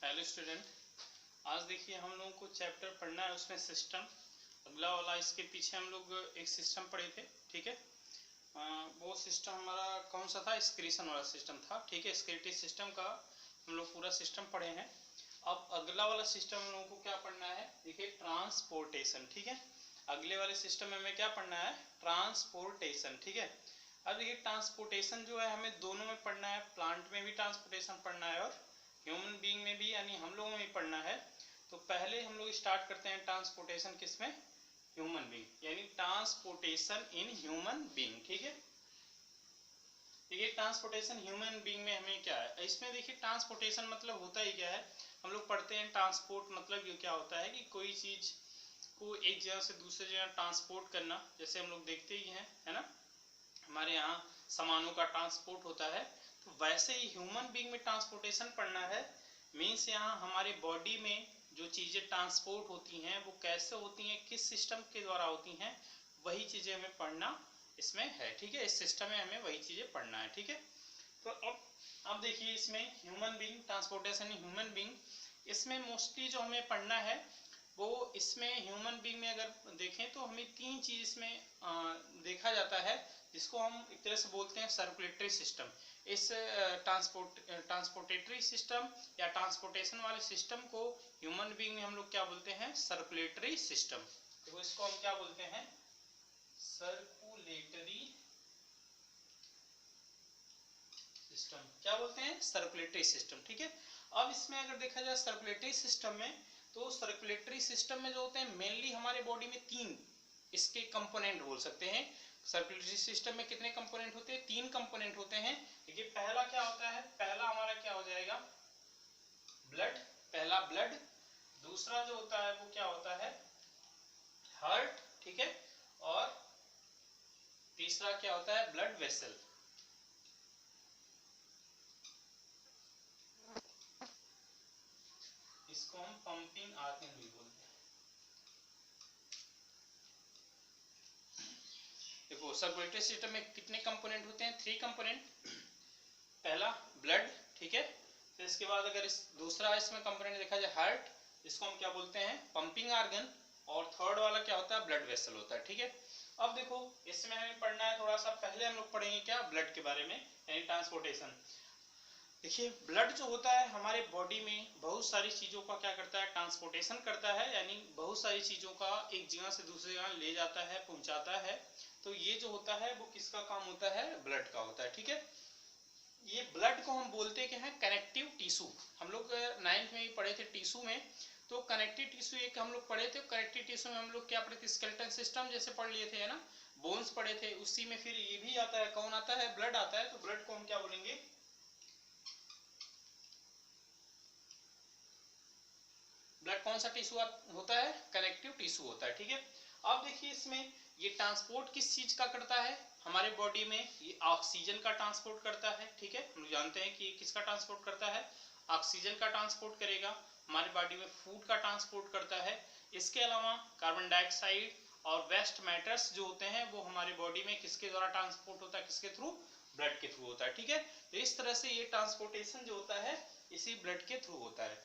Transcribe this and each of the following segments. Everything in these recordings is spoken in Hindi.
हेलो स्टूडेंट, आज देखिए हम लोगों को चैप्टर पढ़ना है, उसमें सिस्टम अगला वाला। इसके पीछे हम लोग एक सिस्टम पढ़े थे, ठीक है। वो सिस्टम हमारा कौन सा था? एक्सक्रीशन वाला सिस्टम था, ठीक है। एक्सक्रीटिव सिस्टम का हम लोग पूरा सिस्टम पढ़े हैं। अब अगला वाला सिस्टम हम लोगों को क्या पढ़ना है? देखिए, ट्रांसपोर्टेशन, ठीक है। अगले वाले सिस्टम में हमें क्या पढ़ना है? ट्रांसपोर्टेशन, ठीक है। अब देखिए, ट्रांसपोर्टेशन जो है हमें दोनों में पढ़ना है, प्लांट में भी ट्रांसपोर्टेशन पढ़ना है और ह्यूमन बीइंग में भी, यानी हम लोगों में भी पढ़ना है। तो पहले हम लोग स्टार्ट करते हैं ट्रांसपोर्टेशन किसमें? ह्यूमन बीइंग, यानी ट्रांसपोर्टेशन इन ह्यूमन बीइंग, ठीक है। देखिए, ट्रांसपोर्टेशन ह्यूमन बीइंग में हमें क्या है? इसमें देखिए, ट्रांसपोर्टेशन मतलब होता ही क्या है? हम लोग पढ़ते हैं ट्रांसपोर्ट मतलब ये क्या होता है कि कोई चीज को एक जगह से दूसरी जगह ट्रांसपोर्ट करना। जैसे हम लोग देखते ही हैं, है ना, हमारे यहाँ सामानों का ट्रांसपोर्ट होता है। तो वैसे ही ह्यूमन बीइंग में ट्रांसपोर्टेशन पढ़ना है। मीन्स यहाँ हमारे बॉडी में जो चीज़ें ट्रांसपोर्ट होती हैं वो कैसे होती हैं, किस सिस्टम के द्वारा होती हैं, वही चीज़ें हमें पढ़ना इसमें है, ठीक है। इस सिस्टम में हमें वही चीज़ें पढ़ना है, ठीक है। तो अब देखिए, इसमें human being, transportation human being, इसमें मोस्टली जो हमें पढ़ना है वो इसमें ह्यूमन बीइंग में अगर देखें तो हमें तीन चीज़ इसमें देखा जाता है, जिसको हम एक तरह से बोलते हैं सर्कुलेटरी सिस्टम। इस ट्रांसपोर्टेटरी सिस्टम या ट्रांसपोर्टेशन वाले सिस्टम को ह्यूमन बीइंग में हम लोग क्या बोलते हैं? Circulatory system. तो इसको हम क्या बोलते हैं? Circulatory system. क्या बोलते हैं? सर्कुलेटरी सिस्टम, ठीक है। अब इसमें अगर देखा जाए सर्कुलेटरी सिस्टम में, तो सर्कुलेटरी सिस्टम में जो होते हैं मेनली हमारे बॉडी में तीन इसके कंपोनेंट बोल सकते हैं। सर्कुलेटरी सिस्टम में कितने कंपोनेंट होते हैं? तीन कंपोनेंट होते हैं। देखिए, पहला क्या होता है? पहला हमारा क्या हो जाएगा? ब्लड। पहला ब्लड। दूसरा जो होता है वो क्या होता है? हार्ट, ठीक है। और तीसरा क्या होता है? Blood vessel. इसको हम पंपिंग आर्गन भी बोलते हैं। देखो, सर्कुलेटरी सिस्टम में कितने कंपोनेंट होते हैं? 3 कंपोनेंट। पहला ब्लड, ठीक है। फिर इसके बाद अगर इस दूसरा इसमें कंपोनेंट देखा जाए हार्ट, इसको हम क्या बोलते हैं? Pumping argon. और थर्ड वाला क्या होता है? ब्लड वेसल होता है, ठीक है। अब देखो, इसमें हमें पढ़ना है थोड़ा सा, पहले हम लोग पढ़ेंगे क्या? ब्लड के बारे में, यानी ट्रांसपोर्टेशन। देखिए, ब्लड जो होता है हमारे बॉडी में बहुत सारी चीज़ों का क्या करता है? ट्रांसपोर्टेशन करता है, यानी बहुत सारी चीज़ों का एक जगह से दूसरी जगह ले जाता है, पहुंचाता है। तो ये जो होता है वो किसका काम होता है? ब्लड का होता है, ठीक है। ये ब्लड को हम बोलते क्या है? Connective tissue. हम लोग 9th में ही पढ़े थे टिश्यू में। तो कनेक्टिव टिश्यू एक हम लोग पढ़े थे। कनेक्टिव टिश्यू में हम लोग क्या पढ़े थे? स्केलेटन सिस्टम जैसे पढ़ लिए थे, है ना, बोन्स पढ़े थे। उसी में फिर ये भी आता है, कौन आता है? ब्लड आता है। तो ब्लड को हम क्या बोलेंगे? ब्लड कौन सा टिश्यू होता है? कनेक्टिव टिश्यू होता है, ठीक है। अब देखिए, इसमें ये ट्रांसपोर्ट किस चीज का करता है? हमारे बॉडी में ये ऑक्सीजन का ट्रांसपोर्ट करता है, ठीक है। हम लोग जानते हैं कि किसका ट्रांसपोर्ट करता है? ऑक्सीजन का ट्रांसपोर्ट करेगा। हमारे बॉडी में फूड का ट्रांसपोर्ट करता है। इसके अलावा कार्बन डाइऑक्साइड और वेस्ट मैटर्स जो होते हैं वो हमारे बॉडी में किसके द्वारा ट्रांसपोर्ट होता है? किसके थ्रू? ब्लड के थ्रू होता है, ठीक है। तो इस तरह से ये ट्रांसपोर्टेशन जो होता है इसी ब्लड के थ्रू होता है।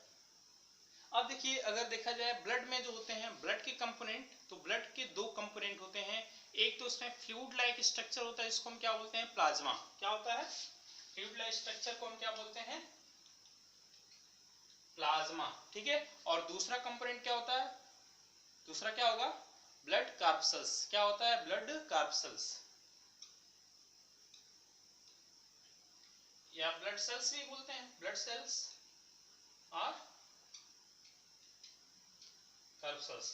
अब देखिए, अगर देखा जाए ब्लड में जो होते हैं ब्लड के कंपोनेंट, तो ब्लड के दो कंपोनेंट होते हैं। एक तो उसमें फ्लूइड लाइक स्ट्रक्चर होता है, इसको हम क्या बोलते हैं? प्लाज्मा। क्या होता है? फ्लूइड लाइक स्ट्रक्चर को हम क्या बोलते हैं? प्लाज्मा, ठीक है। और दूसरा कंपोनेंट क्या होता है? दूसरा क्या होगा? Blood corpuscles. क्या होता है? ब्लड कार्पसल्स, या ब्लड सेल्स भी बोलते हैं, ब्लड सेल्स और कार्पसल्स।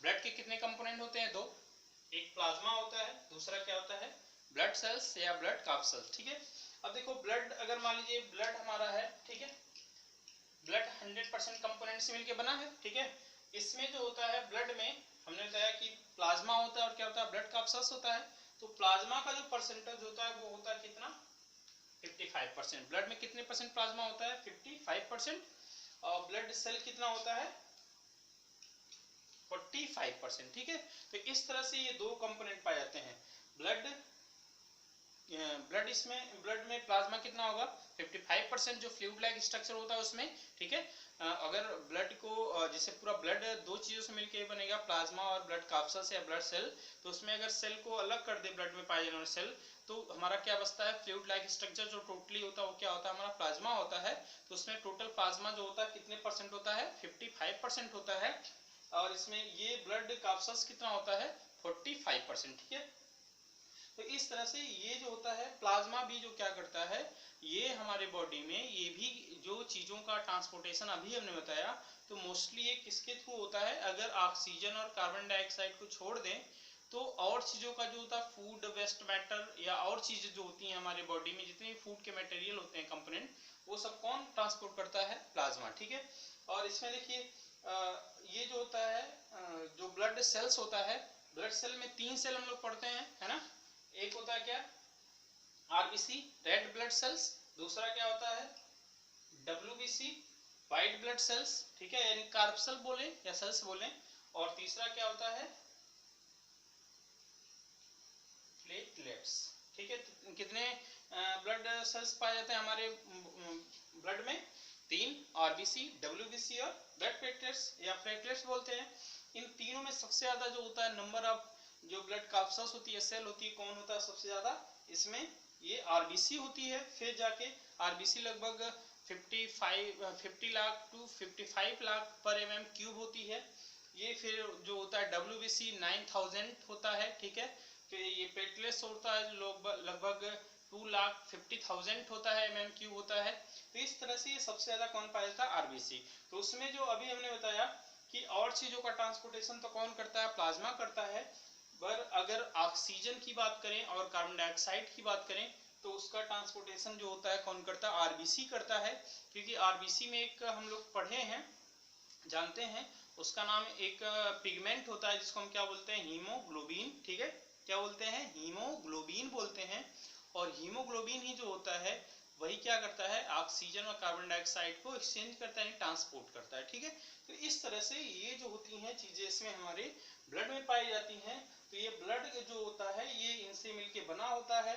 ब्लड के कितने कंपोनेंट होते हैं? दो। एक प्लाज्मा होता है, दूसरा क्या होता है? ब्लड सेल्स या ब्लड कार्पसल्स, ठीक है। अब देखो, ब्लड अगर मान लीजिए ब्लड हमारा है, ठीक है। ब्लड 100% कंपोनेंट से मिलकर बना है, ठीक है। इसमें जो होता है ब्लड में, हमने बताया कि प्लाज्मा होता है और क्या होता है? ब्लड कार्पसल्स होता है। तो प्लाज्मा का जो परसेंटेज होता है वो होता है कितना? 55%। ब्लड में कितने परसेंट प्लाज्मा होता है? 55%। और ब्लड सेल कितना होता है? 45%, ठीक है। तो इस तरह से ये दो कंपोनेंट पाए जाते हैं, ब्लड ब्लड में प्लाज्मा कितना होगा 55% जो फ्लूइड लाइक स्ट्रक्चर होता है उसमें, ठीक है। अगर ब्लड को जैसे पूरा ब्लड दो चीजों से मिलकर बनेगा, प्लाज्मा और ब्लड कैप्सूल्स या ब्लड सेल, तो उसमें अगर सेल को अलग कर दे ब्लड में पाए जाने वाले सेल, तो हमारा क्या बचता है फ्लूइड लाइक स्ट्रक्चर जो टोटली होता है वो क्या होता है हमारा प्लाज्मा होता है। तो उसमें टोटल प्लाज्मा जो होता है कितने परसेंट होता है 55% होता है, और इसमें ये ब्लड कैप्सूल्स कितना होता है 45%, ठीक है। तो इस तरह से ये जो होता है प्लाज्मा भी जो क्या करता है, ये हमारे बॉडी में ये भी जो चीजों का ट्रांसपोर्टेशन अभी हमने बताया, तो मोस्टली ये किसके थ्रू होता है, अगर ऑक्सीजन और कार्बन डाइऑक्साइड को छोड़ दें तो और चीजों का जो होता है फूड वेस्ट मैटर या और चीजें जो होती हैं हमारे बॉडी में, जितने फूड के मटेरियल होते हैं कंपोनेंट, वो सब कौन ट्रांसपोर्ट करता है प्लाज्मा, ठीक है। और इसमें देखिए ये जो होता है जो ब्लड सेल्स होता है, ब्लड सेल में 3 सेल हम लोग पढ़ते हैं, है ना। एक होता है क्या आरबीसी रेड ब्लड सेल्स, दूसरा क्या होता है डब्ल्यूबीसी व्हाइट ब्लड सेल्स, ठीक है, यानी कार्पसल बोले या सेल्स बोले, और तीसरा क्या होता है प्लेटलेट्स, ठीक है। कितने ब्लड सेल्स पाए जाते हैं हमारे ब्लड में 3, आरबीसी डब्ल्यूबीसी और ब्लड प्लेटलेट्स या प्लेटलेट्स बोलते हैं। इन तीनों में सबसे ज्यादा जो होता है नंबर ऑफ जो ब्लड कैप्सूल्स होती है सेल होती है, कौन होता है सबसे ज्यादा, इसमें ये आरबीसी होती है, फिर जाके आरबीसी लगभग 50 लाख टू 55 लाख पर एमएम क्यूब होती है। ये फिर जो होता है डब्ल्यूबीसी 9000 होता है, ठीक है। फिर ये प्लेटलेट्स होता है लगभग 2,50,000 होता है एमएम क्यूब होता है। तो इस तरह से ये सबसे ज्यादा कौन पाया जाता है आरबीसी। तो उसमें जो अभी हमने बताया कि और चीजों का ट्रांसपोर्टेशन तो कौन करता है प्लाज्मा करता है, पर अगर ऑक्सीजन की बात करें और कार्बन डाइऑक्साइड की बात करें तो उसका ट्रांसपोर्टेशन जो होता है कौन करता है आरबीसी करता है। क्योंकि आरबीसी में एक हम लोग पढ़े हैं जानते हैं उसका नाम एक पिगमेंट होता है जिसको हम क्या बोलते हैं हीमोग्लोबिन, ठीक है, क्या बोलते हैं हीमोग्लोबिन बोलते हैं। और हीमोग्लोबिन ही जो होता है वही क्या करता है ऑक्सीजन और कार्बन डाइऑक्साइड को एक्सचेंज करता है ट्रांसपोर्ट करता है, ठीक है। तो इस तरह से ये जो होती हैं चीजें इसमें हमारे ब्लड में पाई जाती हैं। तो ये ब्लड जो होता है ये इनसे मिलके बना होता है,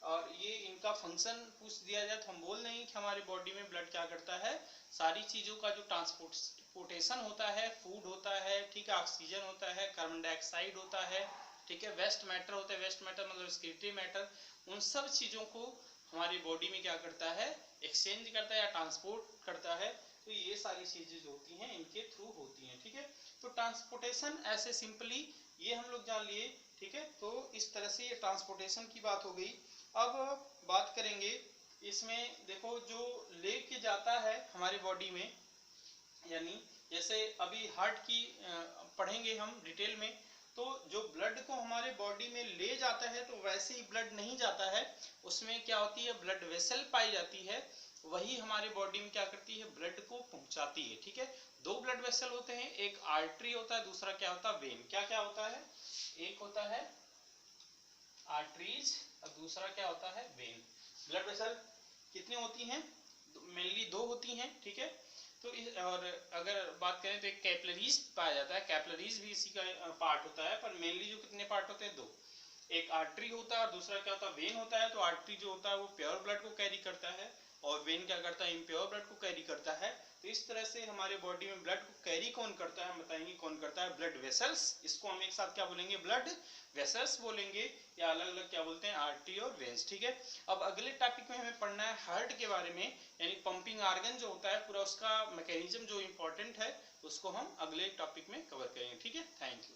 और ये इनका फंक्शन पूछ दिया जाए तो हम बोल देंगे कि हमारे बॉडी में ब्लड क्या करता है सारी चीजों का जो ट्रांसपोर्टेशन होता है, फूड होता है, ठीक है, ऑक्सीजन होता है, कार्बन डाइऑक्साइड होता है, ठीक है, वेस्ट मैटर होता है, वेस्ट मैटर मतलब एक्सक्रीटरी मैटर, उन सब चीजों को हमारी बॉडी में क्या करता है एक्सचेंज करता है या ट्रांसपोर्ट करता है। तो ये सारी चीजें जो होती हैं इनके थ्रू होती हैं, ठीक है। तो ट्रांसपोर्टेशन ऐसे सिंपली ये हम लोग जान लिए, ठीक है। तो इस तरह से ये ट्रांसपोर्टेशन की बात हो गई। अब बात करेंगे इसमें, देखो जो लेके जाता है हमारे बॉडी में, यानी जैसे अभी हार्ट की पढ़ेंगे हम डिटेल में, तो जो ब्लड को हमारे बॉडी में ले जाता है तो वैसे ही ब्लड नहीं जाता है, उसमें क्या होती है ब्लड वेसल पाई जाती है, वही हमारे बॉडी में क्या करती है ब्लड को पहुंचाती है, ठीक है। 2 ब्लड वेसल होते हैं, एक आर्टरी होता है, दूसरा क्या होता है वेन। क्या क्या होता है, एक होता है आर्टरीज और दूसरा क्या होता है वेन। ब्लड वेसल कितनी होती हैं, मेनली 2 होती हैं, ठीक है। तो और अगर बात करें तो एक कैपिलरीज पाया जाता है, कैपिलरीज भी इसी का पार्ट होता है, पर मेनली जो कितने पार्ट होते हैं 2, एक आर्टरी होता है और दूसरा क्या होता है वेन होता है। तो आर्टरी जो होता है वो प्योर ब्लड को कैरी करता है और वेन क्या करता है इम्प्योर ब्लड को कैरी करता है। तो इस तरह से हमारे बॉडी में ब्लड को कैरी कौन करता है, बताएंगे कौन करता है, ब्लड वेसल्स। इसको हम एक साथ क्या बोलेंगे ब्लड वेसल्स बोलेंगे, या अलग अलग क्या बोलते हैं आर्टरी और वेन्स, ठीक है। अब अगले टॉपिक में हमें पढ़ना है हार्ट के बारे में, यानी पंपिंग आर्गन जो होता है पूरा उसका मैकेनिज्म जो इम्पोर्टेंट है उसको हम अगले टॉपिक में कवर करेंगे, ठीक है। Thank you.